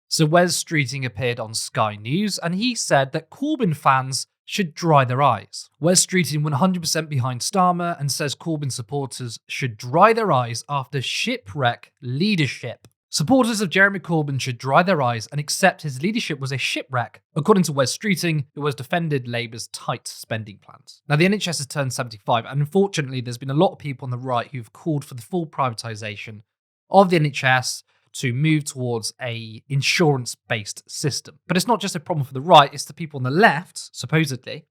So Wes Streeting appeared on Sky News and he said that Corbyn fans should dry their eyes. Wes Streeting 100% behind Starmer and says Corbyn supporters should dry their eyes after Shipwreck leadership. Supporters of Jeremy Corbyn should dry their eyes and accept his leadership was a shipwreck, according to Wes Streeting, who has defended Labour's tight spending plans. Now, the NHS has turned 75, and unfortunately, there's been a lot of people on the right who've called for the full privatisation of the NHS to move towards a insurance-based system. But it's not just a problem for the right, it's the people on the left, supposedly,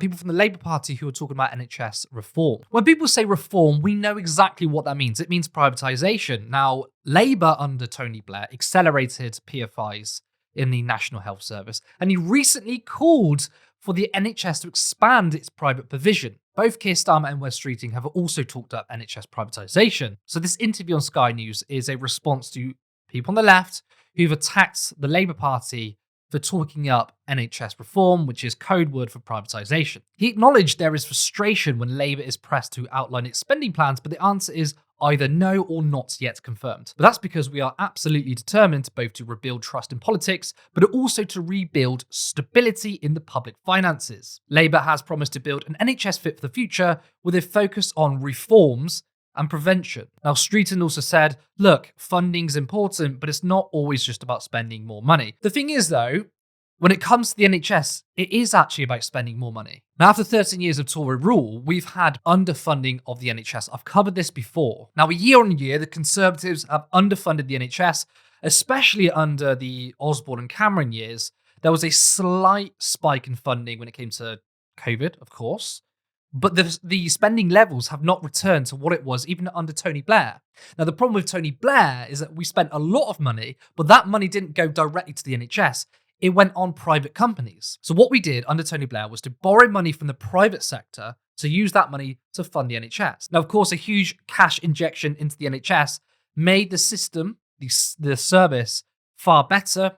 people from the Labour Party who are talking about NHS reform. When people say reform, we know exactly what that means. It means privatisation. Now, Labour under Tony Blair accelerated PFIs in the National Health Service, and he recently called for the NHS to expand its private provision. Both Keir Starmer and Wes Streeting have also talked up NHS privatisation. So this interview on Sky News is a response to people on the left who've attacked the Labour Party for talking up NHS reform, which is code word for privatisation. He acknowledged there is frustration when Labour is pressed to outline its spending plans, but the answer is either no or not yet confirmed. But that's because we are absolutely determined both to rebuild trust in politics, but also to rebuild stability in the public finances. Labour has promised to build an NHS fit for the future with a focus on reforms and prevention. Now, Streeton also said, look, funding's important, but it's not always just about spending more money. The thing is, though, when it comes to the NHS, it is actually about spending more money. Now, after 13 years of Tory rule, we've had underfunding of the NHS. I've covered this before. Now, year on year, the Conservatives have underfunded the NHS, especially under the Osborne and Cameron years. There was a slight spike in funding when it came to COVID, of course. But the spending levels have not returned to what it was even under Tony Blair. Now, the problem with Tony Blair is that we spent a lot of money, but that money didn't go directly to the NHS. It went on private companies. So what we did under Tony Blair was to borrow money from the private sector to use that money to fund the NHS. Now, of course, a huge cash injection into the NHS made the system, the service, far better.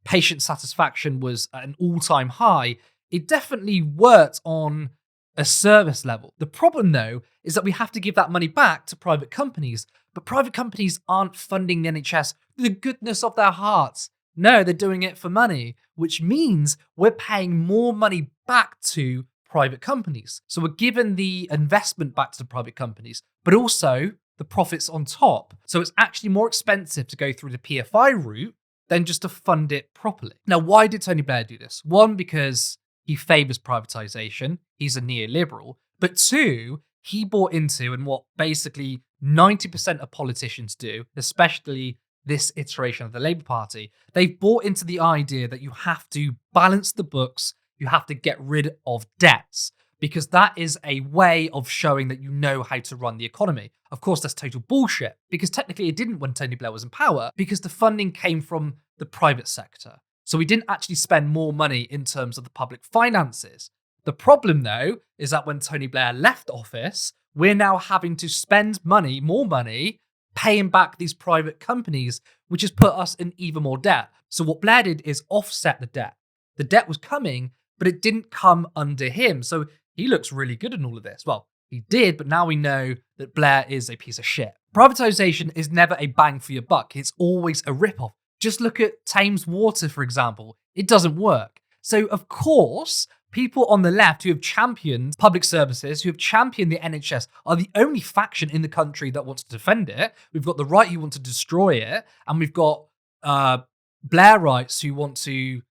Patient satisfaction was at an all-time high. It definitely worked on a service level. The problem, though, is that we have to give that money back to private companies, but private companies aren't funding the NHS with the goodness of their hearts. No, they're doing it for money, which means we're paying more money back to private companies. So we're giving the investment back to the private companies, but also the profits on top. So it's actually more expensive to go through the PFI route than just to fund it properly. Now, why did Tony Blair do this? One, because he favours privatisation. He's a neoliberal. But two, he bought into, and what basically 90% of politicians do, especially this iteration of the Labour Party, they've bought into the idea that you have to balance the books, you have to get rid of debts, because that is a way of showing that you know how to run the economy. Of course, that's total bullshit, because technically it didn't when Tony Blair was in power, because the funding came from the private sector. So we didn't actually spend more money in terms of the public finances. The problem, though, is that when Tony Blair left office, we're now having to spend money, more money, paying back these private companies, which has put us in even more debt. So what Blair did is offset the debt. The debt was coming, but it didn't come under him. So he looks really good in all of this. Well, he did, but now we know that Blair is a piece of shit. Privatisation is never a bang for your buck. It's always a rip-off. Just look at Thames Water, for example. It doesn't work. So, of course, people on the left who have championed public services, who have championed the NHS, are the only faction in the country that wants to defend it. We've got the right who want to destroy it, and we've got Blairites who want to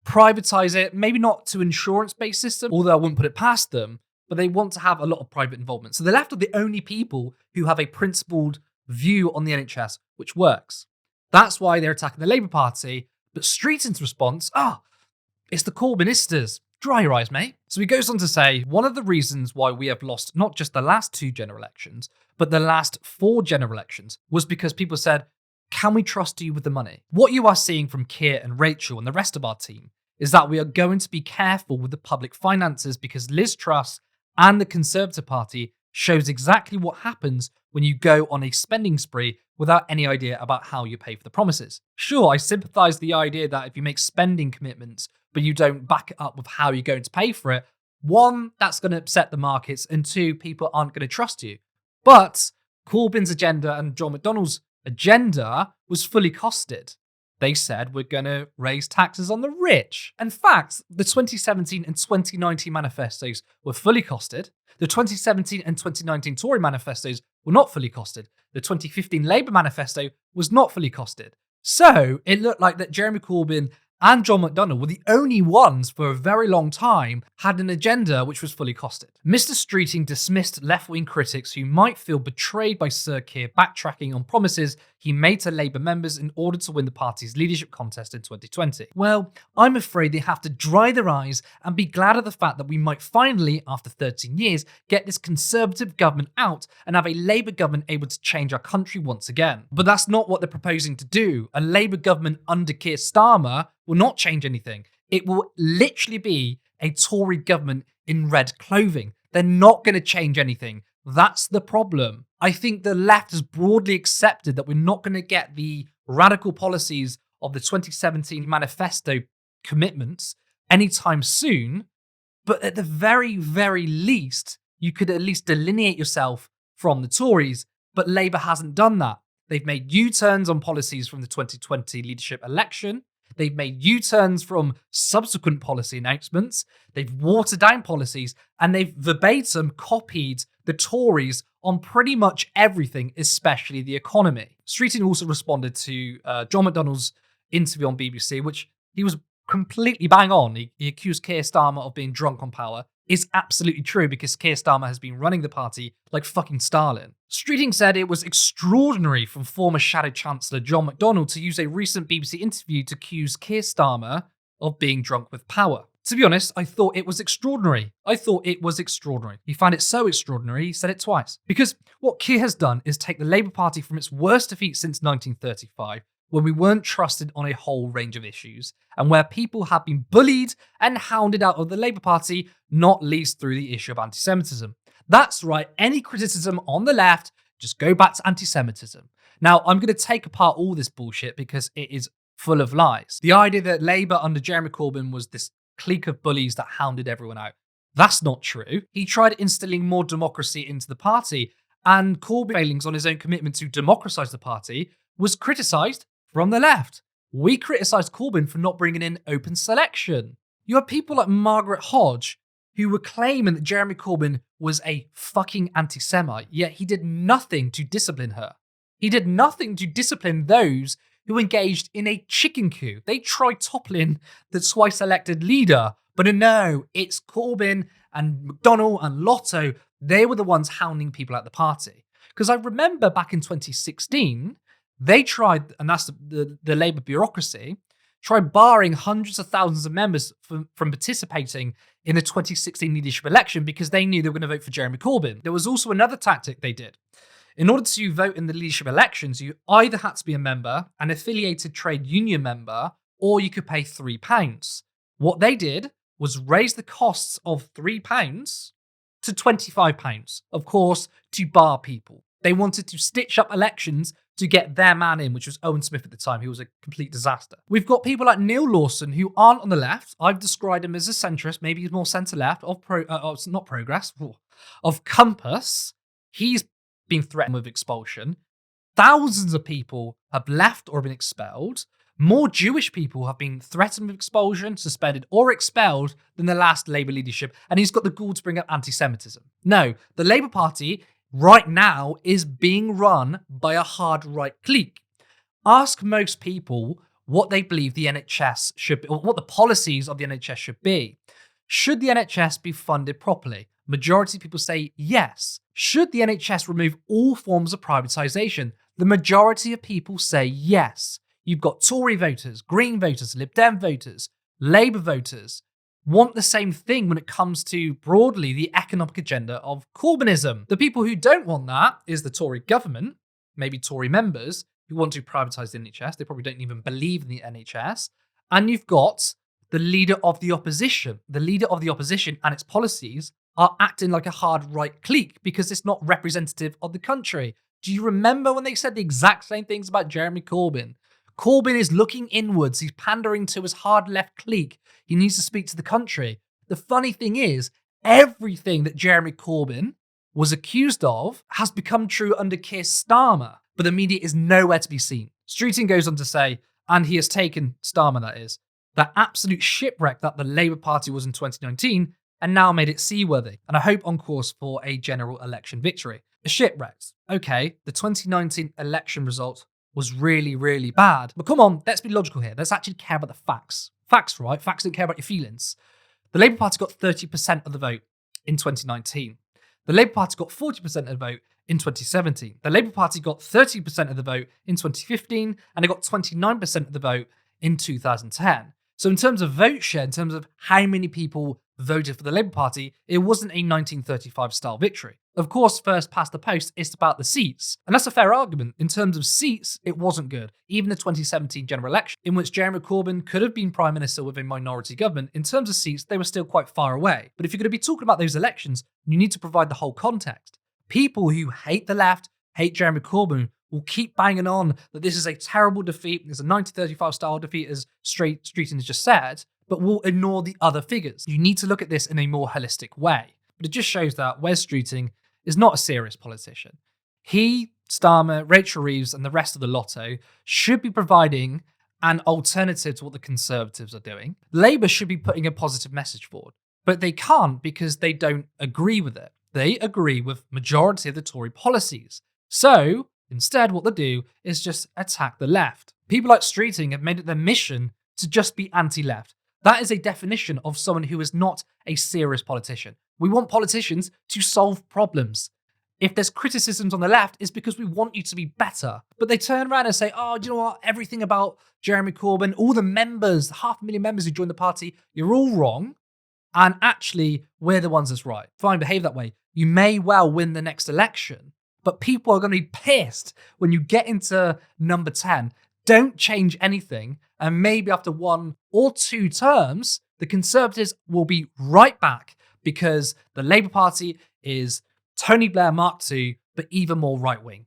privatise it, maybe not to insurance-based system, although I wouldn't put it past them, but they want to have a lot of private involvement. So the left are the only people who have a principled view on the NHS, which works. That's why they're attacking the Labour Party. But Streeton's response, it's the Corbynistas. Dry your eyes, mate. So he goes on to say, one of the reasons why we have lost not just the last 2 general elections, but the last 4 general elections was because people said, can we trust you with the money? What you are seeing from Keir and Rachel and the rest of our team is that we are going to be careful with the public finances because Liz Truss and the Conservative Party shows exactly what happens when you go on a spending spree without any idea about how you pay for the promises. Sure, I sympathise with the idea that if you make spending commitments, but you don't back it up with how you're going to pay for it, 1, that's going to upset the markets, and 2, people aren't going to trust you. But Corbyn's agenda and John McDonnell's agenda was fully costed. They said we're going to raise taxes on the rich. In fact, the 2017 and 2019 manifestos were fully costed. The 2017 and 2019 Tory manifestos were not fully costed. The 2015 Labour manifesto was not fully costed. So it looked like that Jeremy Corbyn and John McDonnell were the only ones for a very long time had an agenda which was fully costed. Mr. Streeting dismissed left-wing critics who might feel betrayed by Sir Keir backtracking on promises he made to Labour members in order to win the party's leadership contest in 2020. Well, I'm afraid they have to dry their eyes and be glad of the fact that we might finally, after 13 years, get this Conservative government out and have a Labour government able to change our country once again. But that's not what they're proposing to do. A Labour government under Keir Starmer will not change anything. It will literally be a Tory government in red clothing. They're not going to change anything. That's the problem. I think the left has broadly accepted that we're not going to get the radical policies of the 2017 manifesto commitments anytime soon. But at the very, very least, you could at least delineate yourself from the Tories. But Labour hasn't done that. They've made U-turns on policies from the 2020 leadership election. They've made U-turns from subsequent policy announcements. They've watered down policies, and they've verbatim copied the Tories on pretty much everything, especially the economy. Streeting also responded to John McDonnell's interview on BBC, which he was completely bang on. He accused Keir Starmer of being drunk on power. Is absolutely true because Keir Starmer has been running the party like fucking Stalin. Streeting said it was extraordinary from former Shadow Chancellor John McDonnell to use a recent BBC interview to accuse Keir Starmer of being drunk with power. To be honest, I thought it was extraordinary. He found it so extraordinary, he said it twice. Because what Keir has done is take the Labour Party from its worst defeat since 1935, when we weren't trusted on a whole range of issues, and where people have been bullied and hounded out of the Labour Party, not least through the issue of anti-Semitism. That's right, any criticism on the left, just go back to anti-Semitism. Now, I'm going to take apart all this bullshit because it is full of lies. The idea that Labour under Jeremy Corbyn was this clique of bullies that hounded everyone out, that's not true. He tried instilling more democracy into the party, and Corbyn's failings on his own commitment to democratise the party was criticised from the left. We criticised Corbyn for not bringing in open selection. You have people like Margaret Hodge who were claiming that Jeremy Corbyn was a fucking anti-Semite, yet he did nothing to discipline her. He did nothing to discipline those who engaged in a chicken coup. They tried toppling the twice-elected leader, but no, it's Corbyn and McDonnell and Lotto. They were the ones hounding people at the party. Because I remember back in 2016, they tried, and that's the Labour bureaucracy, tried barring hundreds of thousands of members from participating in the 2016 leadership election because they knew they were going to vote for Jeremy Corbyn. There was also another tactic they did. In order to vote in the leadership elections, you either had to be a member, an affiliated trade union member, or you could pay £3. What they did was raise the costs of £3 to £25, of course, to bar people. They wanted to stitch up elections to get their man in, which was Owen Smith at the time, who was a complete disaster. We've got people like Neil Lawson, who aren't on the left. I've described him as a centrist, maybe he's more centre-left, of Compass. He's been threatened with expulsion. Thousands of people have left or been expelled. More Jewish people have been threatened with expulsion, suspended, or expelled than the last Labour leadership, and he's got the gall to bring up anti-Semitism. No, the Labour Party right now is being run by a hard right clique. Ask most people what they believe the NHS should be, or what the policies of the NHS should be. Should the NHS be funded properly? Majority of people say yes. Should the NHS remove all forms of privatisation? The majority of people say yes. You've got Tory voters, Green voters, Lib Dem voters, Labour voters want the same thing when it comes to broadly the economic agenda of Corbynism. The people who don't want that is the Tory government, maybe Tory members who want to privatise the NHS. They probably don't even believe in the NHS. And you've got the leader of the opposition. The leader of the opposition and its policies are acting like a hard right clique because it's not representative of the country. Do you remember when they said the exact same things about Jeremy Corbyn? Corbyn is looking inwards. He's pandering to his hard left clique. He needs to speak to the country. The funny thing is, everything that Jeremy Corbyn was accused of has become true under Keir Starmer, but the media is nowhere to be seen. Streeting goes on to say, and he has taken Starmer, that is, that absolute shipwreck that the Labour Party was in 2019, and now made it seaworthy, and I hope on course for a general election victory. A shipwreck. Okay, the 2019 election result was really, really bad. But come on, let's be logical here. Let's actually care about the facts. Facts, right? Facts don't care about your feelings. The Labour Party got 30% of the vote in 2019. The Labour Party got 40% of the vote in 2017. The Labour Party got 30% of the vote in 2015, and they got 29% of the vote in 2010. So in terms of vote share, in terms of how many people voted for the Labour Party, it wasn't a 1935 style victory. Of course, first past the post, it's about the seats. And that's a fair argument. In terms of seats, it wasn't good. Even the 2017 general election, in which Jeremy Corbyn could have been Prime Minister with a minority government, in terms of seats, they were still quite far away. But if you're going to be talking about those elections, you need to provide the whole context. People who hate the left, hate Jeremy Corbyn, will keep banging on that this is a terrible defeat, it's a 1935 style defeat, as Streeting has just said, but will ignore the other figures. You need to look at this in a more holistic way. But it just shows that Wes Streeting is not a serious politician. He, Starmer, Rachel Reeves, and the rest of the lotto should be providing an alternative to what the Conservatives are doing. Labour should be putting a positive message forward, but they can't because they don't agree with it. They agree with majority of the Tory policies. So instead, what they do is just attack the left. People like Streeting have made it their mission to just be anti-left. That is a definition of someone who is not a serious politician. We want politicians to solve problems. If there's criticisms on the left, it's because we want you to be better. But they turn around and say, oh, do you know what? Everything about Jeremy Corbyn, all the members, 500,000 members who joined the party, you're all wrong. And actually, we're the ones that's right. Fine, behave that way. You may well win the next election, but people are going to be pissed when you get into number 10. Don't change anything. And maybe after 1 or 2 terms, the Conservatives will be right back because the Labour Party is Tony Blair Mark II, but even more right-wing.